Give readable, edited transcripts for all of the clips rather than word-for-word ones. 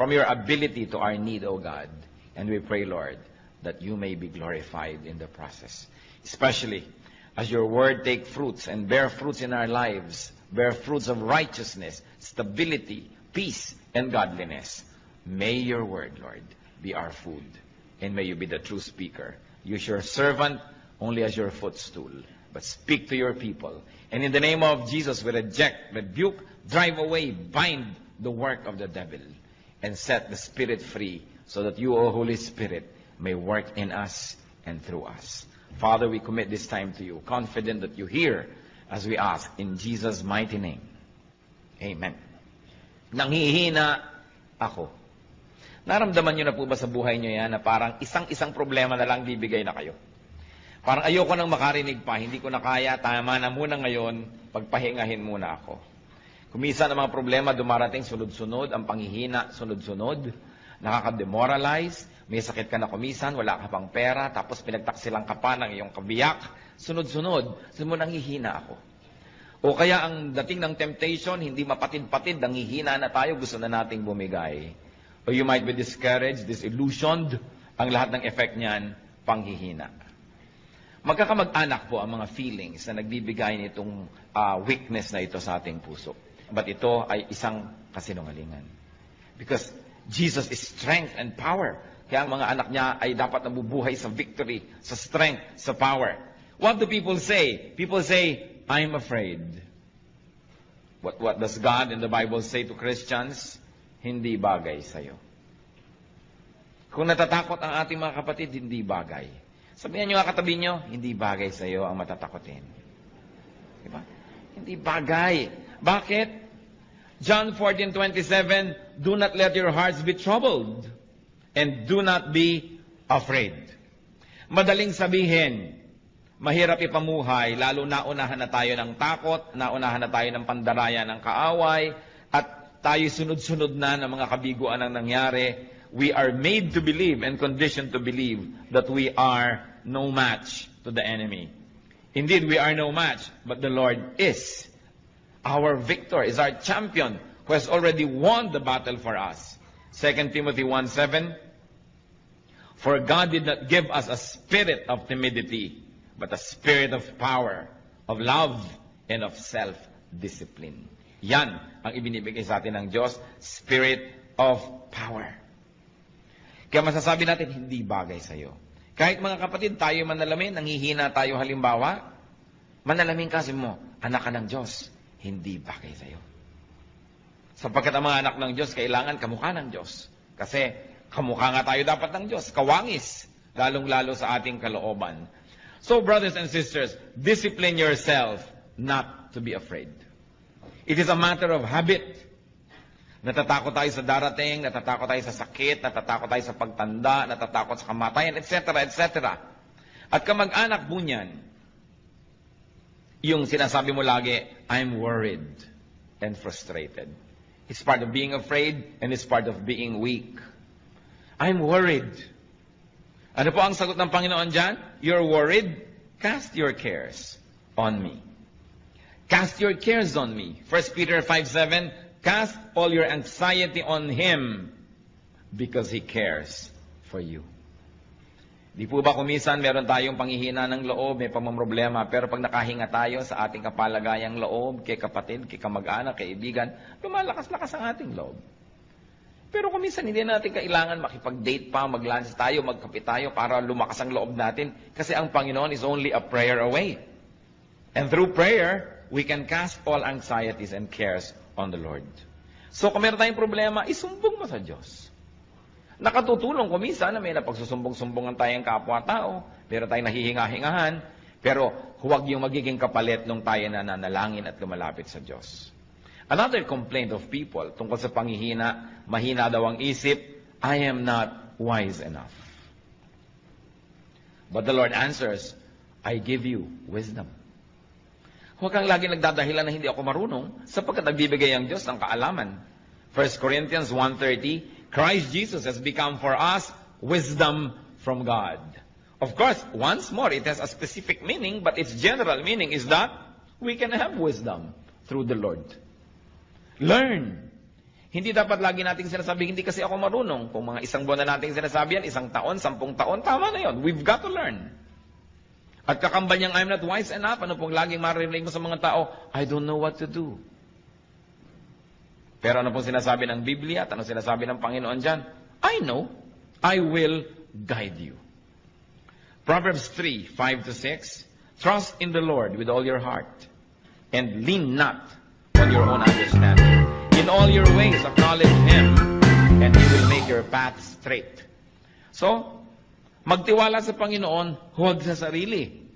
from your ability to our need, O God. And we pray, Lord, that you may be glorified in the process. Especially as your word take fruits and bear fruits in our lives, bear fruits of righteousness, stability, peace, and godliness. May your word, Lord, be our food. And may you be the true speaker. Use your servant only as your footstool. But speak to your people. And in the name of Jesus, we reject, rebuke, drive away, bind the work of the devil. And set the Spirit free so that you, O Holy Spirit, may work in us and through us. Father, we commit this time to you, confident that you hear as we ask in Jesus' mighty name. Amen. Nanghihina ako. Naramdaman nyo na po ba sa buhay nyo yan na parang isang problema na lang bibigay na kayo? Parang ayoko nang makarinig pa, hindi ko na kaya, tama na muna ngayon, pagpahingahin muna ako. Kuminsan ang mga problema dumarating sunod-sunod, ang panghihina sunod-sunod, nakaka-demoralize, may sakit ka na kuminsan, wala ka pang pera, tapos pinagtaksilang ka pa ng iyong kabiyak, sunod-sunod, mo nanghihina ako. O kaya ang dating ng temptation, hindi mapatid-patid, nanghihina na tayo, gusto na nating bumigay. Or you might be discouraged, disillusioned, ang lahat ng effect niyan, panghihina. Magkakamag-anak po ang mga feelings na nagbibigay nitong weakness na ito sa ating puso. But ito ay isang kasinungalingan. Because Jesus is strength and power. Kaya ang mga anak niya ay dapat nabubuhay sa victory, sa strength, sa power. What do people say? People say, I'm afraid. What does God in the Bible say to Christians? Hindi bagay sa'yo. Kung natatakot ang ating mga kapatid, hindi bagay. Sabihan nyo nga katabi nyo, hindi bagay sa'yo ang matatakotin. Diba? Hindi bagay. Bakit? John 14:27, do not let your hearts be troubled and do not be afraid. Madaling sabihin, mahirap ipamuhay, lalo naunahan na tayo ng takot, naunahan na tayo ng pandaraya ng kaaway, at tayo sunod-sunod na ng mga kabiguan ang nangyari. We are made to believe and conditioned to believe that we are no match to the enemy. Indeed, we are no match, but the Lord is. Our victor is our champion who has already won the battle for us. 2 Timothy 1:7, for God did not give us a spirit of timidity, but a spirit of power, of love, and of self-discipline. Yan ang ibinibigay sa atin ng Diyos, spirit of power. Kaya masasabi natin, hindi bagay sa'yo. Kahit mga kapatid, tayo manalamin, nanghihina tayo halimbawa, manalamin kasi mo, anak ka ng Diyos, hindi bagay sa'yo. Sapagkat ang mga anak ng Diyos, kailangan kamukha ng Diyos. Kasi kamukha nga tayo dapat ng Diyos, kawangis, lalong-lalo sa ating kalooban. So, brothers and sisters, discipline yourself not to be afraid. It is a matter of habit. Natatakot tayo sa darating, natatakot tayo sa sakit, natatakot tayo sa pagtanda, natatakot sa kamatayan, etc., etc. At kamag-anak po niyan, yung sinasabi mo lagi, I'm worried and frustrated. It's part of being afraid and it's part of being weak. I'm worried. Ano po ang sagot ng Panginoon dyan? You're worried? Cast your cares on me. Cast your cares on me. 1 Peter 5:7, cast all your anxiety on Him because He cares for you. Di po ba kumisan meron tayong panghihina ng loob, may pamamroblema, pero pag nakahinga tayo sa ating kapalagayang loob, kay kapatid, kay kamag-anak, kay ibigan, lumalakas-lakas ang ating loob. Pero kumisan hindi natin kailangan makipag-date pa, mag-lunch tayo, magkape tayo para lumakas ang loob natin kasi ang Panginoon is only a prayer away. And through prayer, we can cast all anxieties and cares on the Lord. So kung meron tayong problema, isumbong mo sa Diyos. Nakatutulong kuminsan na may napagsusumbong-sumbongan tayong kapwa-tao, pero tayong nahihinga-hingahan, pero huwag yung magiging kapalit nung tayo na nanalangin at lumalapit sa Diyos. Another complaint of people tungkol sa panghihina, mahina daw ang isip, I am not wise enough. But the Lord answers, I give you wisdom. Huwag kang lagi nagdadahilan na hindi ako marunong, sapagkat nagbibigay ang Diyos ng kaalaman. 1 Corinthians 1:30, Christ Jesus has become for us wisdom from God. Of course, once more, it has a specific meaning, but its general meaning is that we can have wisdom through the Lord. Learn. Hindi dapat lagi nating sinasabi, hindi kasi ako marunong. Kung mga isang buwan na nating sinasabi yan, 1 taon, 10 taon, tama na yon. We've got to learn. At kakambal niyang, I'm not wise enough. Ano pong laging marinig mo sa mga tao? I don't know what to do. Pero ano pong sinasabi ng Biblia at ano sinasabi ng Panginoon dyan? I know. I will guide you. Proverbs 3, 5-6. Trust in the Lord with all your heart and lean not on your own understanding. In all your ways, acknowledge Him, and He will make your path straight. So, magtiwala sa Panginoon, huwag sa sarili.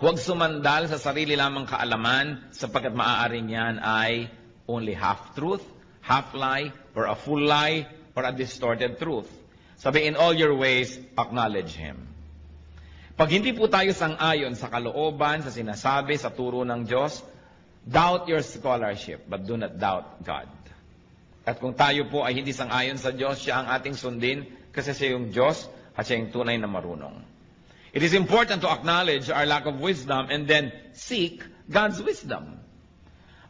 Huwag sumandal sa sarili lamang kaalaman, sapagkat maaaring yan ay only half-truth, half-lie, or a full lie, or a distorted truth. Sabi, in all your ways, acknowledge Him. Pag hindi po tayo sang-ayon sa kalooban, sa sinasabi, sa turo ng Diyos, doubt your scholarship, but do not doubt God. At kung tayo po ay hindi sang-ayon sa Diyos, siya ang ating sundin kasi siya yung Diyos at siya yung tunay na marunong. It is important to acknowledge our lack of wisdom and then seek God's wisdom.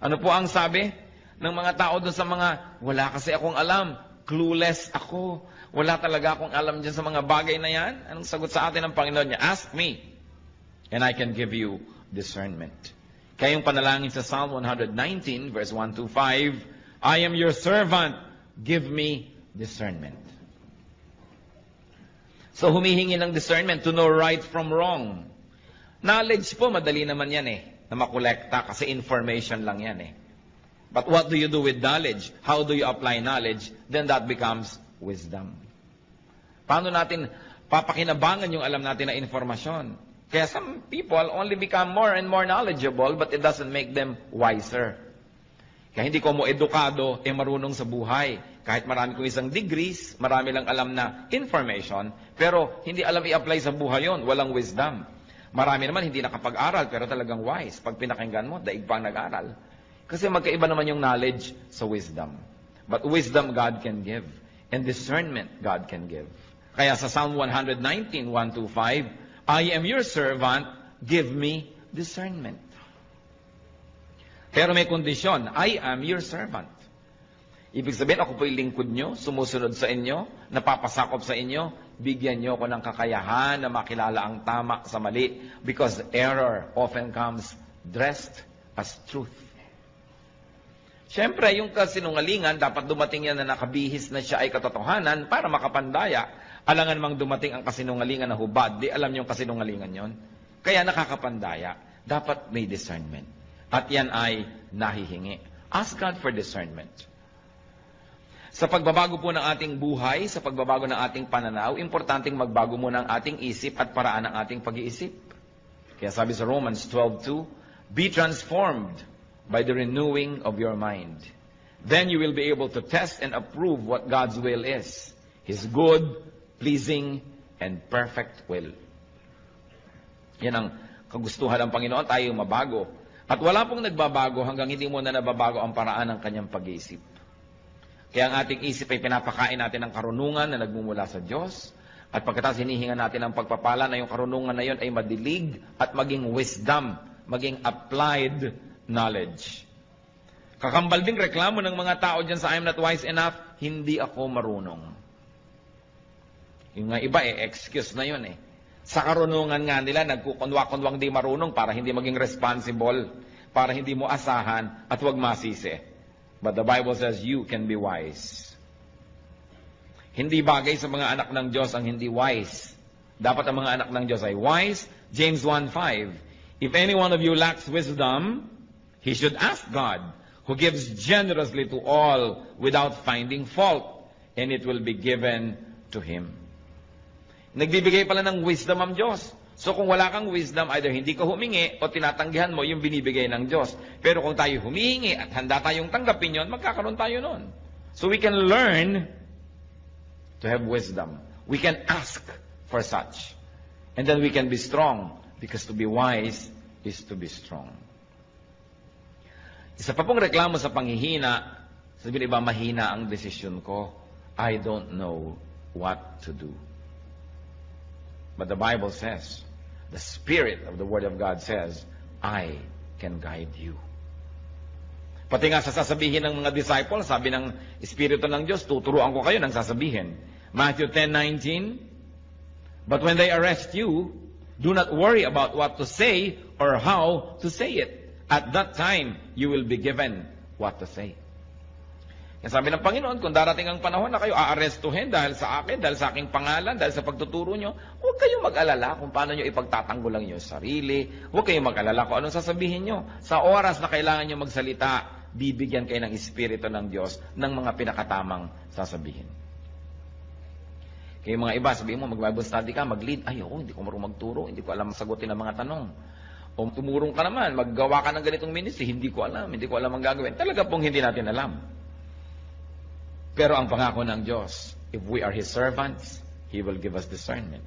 Ano po ang sabi ng mga tao doon sa mga, wala kasi akong alam, clueless ako, wala talaga akong alam dyan sa mga bagay na yan? Anong sagot sa atin ng Panginoon niya? Ask me, and I can give you discernment. Kaya yung panalangin sa Psalm 119, verse 1-5, I am your servant, give me discernment. So humihingi ng discernment to know right from wrong. Knowledge po, madali naman yan na makolekta kasi information lang yan But what do you do with knowledge? How do you apply knowledge? Then that becomes wisdom. Paano natin papakinabangan yung alam natin na informasyon? Kaya some people only become more and more knowledgeable, but it doesn't make them wiser. Kaya hindi ko mo edukado, marunong sa buhay. Kahit marami kong isang degrees, marami lang alam na information, pero hindi alam i-apply sa buhay yon, walang wisdom. Marami naman hindi nakapag-aral, pero talagang wise. Pag pinakinggan mo, daig pang nag-aral. Kasi magkaiba naman yung knowledge sa wisdom. But wisdom God can give, and discernment God can give. Kaya sa Psalm 119, 1-5, I am your servant, give me discernment. Pero may kondisyon, I am your servant. Ibig sabihin, ako po yung lingkod nyo, sumusunod sa inyo, napapasakop sa inyo, bigyan nyo ko ng kakayahan na makilala ang tama sa mali, because error often comes dressed as truth. Siyempre, yung kasinungalingan, dapat dumating yan na nakabihis na siya ay katotohanan para makapandaya. Alangan mang dumating ang kasinungalingan na hubad, di alam yung kasinungalingan yon. Kaya nakakapandaya. Dapat may discernment. At yan ay nahihingi. Ask God for discernment. Sa pagbabago po ng ating buhay, sa pagbabago ng ating pananaw, importanteng magbago muna ang ating isip at paraan ng ating pag-iisip. Kaya sabi sa Romans 12:2, be transformed by the renewing of your mind. Then you will be able to test and approve what God's will is. His good, pleasing, and perfect will. Yan ang kagustuhan ng Panginoon, tayo mabago. At wala pong nagbabago hanggang hindi mo na nababago ang paraan ng kanyang pag-iisip. Kaya ang ating isip ay pinapakain natin ng karunungan na nagmumula sa Diyos. At pagkatapos hinihingan natin ang pagpapala na yung karunungan na yun ay madilig at maging wisdom, maging applied knowledge. Kakambal ding reklamo ng mga tao dyan sa I'm not wise enough, hindi ako marunong. Yung nga iba excuse na yun Sa karunungan nga nila, nagkukunwa-kunwang di marunong para hindi maging responsible, para hindi mo asahan at huwag masisi. But the Bible says you can be wise. Hindi bagay sa mga anak ng Diyos ang hindi wise. Dapat ang mga anak ng Diyos ay wise. James 1:5, if any one of you lacks wisdom, he should ask God, who gives generously to all without finding fault, and it will be given to him. Nagbibigay pala ng wisdom ang Diyos. So kung wala kang wisdom, either hindi ka humingi o tinatanggihan mo yung binibigay ng Diyos. Pero kung tayo humihingi at handa tayong tanggapin yon, magkakaroon tayo nun. So we can learn to have wisdom. We can ask for such. And then we can be strong, because to be wise is to be strong. Isa pa pong reklamo sa panghihina, sabihin iba, mahina ang desisyon ko. I don't know what to do. But the Bible says, the Spirit of the Word of God says, I can guide you. Pati nga sa sasabihin ng mga disciples, sabi ng Espiritu ng Diyos, tuturuan ko kayo ng sasabihin. Matthew 10:19, but when they arrest you, do not worry about what to say or how to say it. At that time, you will be given what to say. Kaya sabi ng Panginoon, kung darating ang panahon na kayo aarestuhin dahil sa akin, dahil sa aking pangalan, dahil sa pagtuturo nyo, huwag kayong mag-alala kung paano nyo ipagtatanggol ang inyong sarili. Huwag kayong mag-alala kung anong sasabihin nyo. Sa oras na kailangan nyo magsalita, bibigyan kayo ng Espiritu ng Diyos ng mga pinakatamang sasabihin. Kaya mga iba, sabihin mo, mag-Bible study ka, mag-lead. Ay, hindi ko marunong magturo, hindi ko alam sagutin ang mga tanong. O tumurong ka naman, maggawa ka ng ganitong ministry, hindi ko alam ang gagawin. Talaga pong hindi natin alam. Pero ang pangako ng Diyos, if we are His servants, He will give us discernment.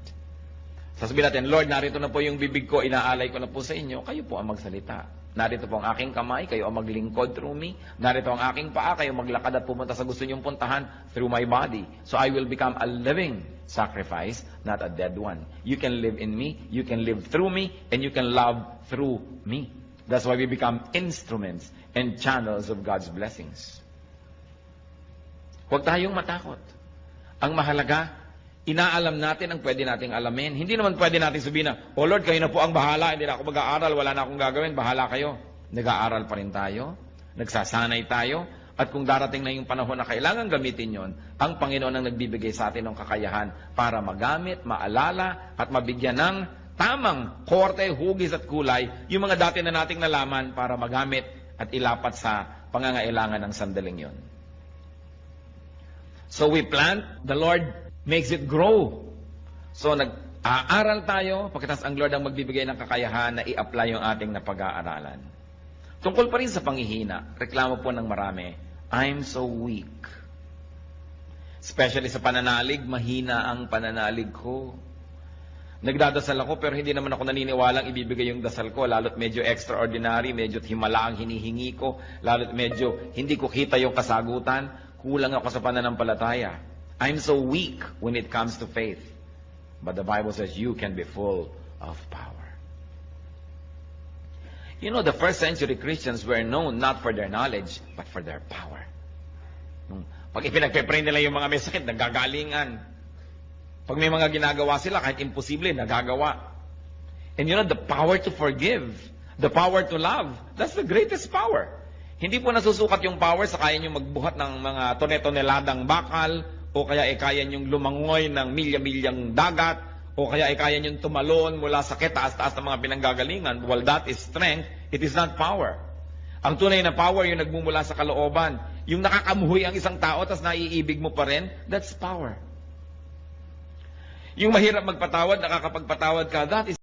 Sasabihin natin, Lord, narito na po yung bibig ko, inaalay ko na po sa inyo, kayo po ang magsalita. Narito po ang aking kamay, kayo ang maglingkod through me. Narito ang aking paa, kayo maglakad at pumunta sa gusto niyong puntahan through my body. So I will become a living sacrifice, not a dead one. You can live in me, you can live through me, and you can love through me. That's why we become instruments and channels of God's blessings. Huwag tayong matakot. Ang mahalaga, inaalam natin ang pwede nating alamin. Hindi naman pwede natin sabihin na, oh Lord, kayo na po ang bahala, hindi na ako mag-aaral, wala na akong gagawin, bahala kayo. Nag-aaral pa rin tayo, nagsasanay tayo, at kung darating na yung panahon na kailangan gamitin yon, ang Panginoon ang nagbibigay sa atin ng kakayahan para magamit, maalala, at mabigyan ng tamang korte, hugis at kulay, yung mga dati na nating nalaman para magamit at ilapat sa pangangailangan ng sandaling yon. So we plant, the Lord makes it grow. So nag-aaral tayo, pagkatapos ang Lord ang magbibigay ng kakayahan na i-apply yung ating napag-aaralan. Tungkol pa rin sa panghihina, reklamo po ng marami, I'm so weak. Especially sa pananalig, mahina ang pananalig ko. Nagdadasal ako pero hindi naman ako naniniwalang ibibigay yung dasal ko, lalo't medyo extraordinary, medyo himala ang hinihingi ko, lalo't medyo hindi ko kita yung kasagutan. Kulang ako sa pananampalataya. I'm so weak when it comes to faith. But the Bible says you can be full of power. You know, the first century Christians were known not for their knowledge, but for their power. Pag ipinagpe-pray nila yung mga may sakit, nagagalingan. Pag may mga ginagawa sila, kahit imposible, nagagawa. And you know, the power to forgive, the power to love, that's the greatest power. Hindi po nasusukat yung power sa kaya nyo magbuhat ng mga tone-toneladang bakal, o kaya kaya nyo lumangoy ng milya-milyang dagat, o kaya kaya nyo tumalon mula sa taas-taas ng mga pinanggagalingan. Well, that is strength. It is not power. Ang tunay na power yung nagmumula sa kalooban. Yung nakakamuhoy ang isang tao, tas naiibig mo pa rin, that's power. Yung mahirap magpatawad, nakakapagpatawad ka, that is